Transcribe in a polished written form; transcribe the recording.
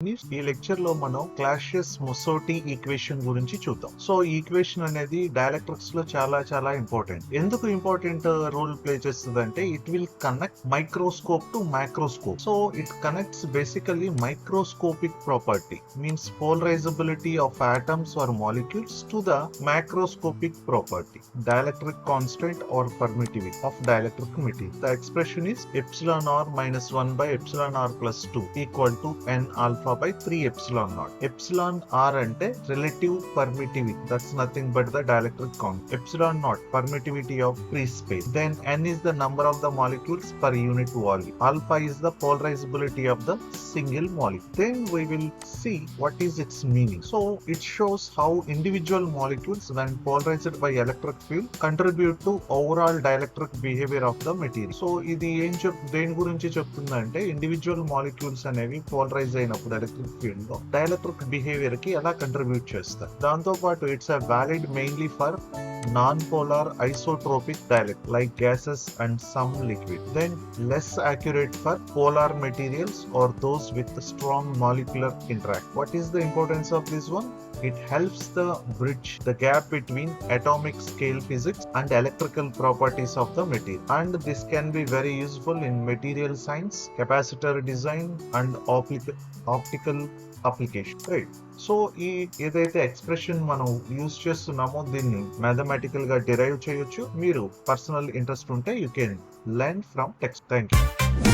ఈ లెక్చర్ లో మనం క్లాషియస్ మొసోటి ఈక్వేషన్ గురించి చూద్దాం. సో ఈ ఈక్వేషన్ అనేది డైఎలక్ట్రిక్స్ లో చాలా చాలా ఇంపార్టెంట్. ఎందుకు ఇంపార్టెంట్ రోల్ ప్లే చేస్తుంది అంటే it will connect microscope to microscope. So it connects basically microscopic property means polarisability of atoms or molecules to the macroscopic property dielectric constant or permittivity of dielectric material. The expression is epsilon r minus 1 by epsilon r plus 2 equal to n alpha by 3 epsilon naught. Epsilon r ante relative permittivity, that's nothing but the dielectric constant. Epsilon naught permittivity of free space. Then n is the number of the molecules per unit volume. Alpha is the polarizability of the single molecule. Then we will see what is its meaning. So it shows how individual molecules when polarized by electric field contribute to overall dielectric behavior of the material. So ఇది దేని గురించి చెప్తుందంటే individual molecules అనేవి polarise అయినప్పుడు electric field లో dielectric behaviour కి ఎలా contribute చేస్తారు. దాంతో పాటు it's a valid mainly for non-polar isotropic dielectric like gases and some liquid. Then less accurate for polar materials or those with strong molecular interaction. What is the importance of this one? It helps the bridge the gap between atomic scale physics and electrical properties of the material, and this can be very useful in material science, capacitor design and optical application. Right. So ఈ ఏదైతే expression మనం use చేస్తున్నామో దీన్ని mathematical గా derive చేయొచ్చు. మీరు personal interest ఉంటే you can learn from text. Thank you.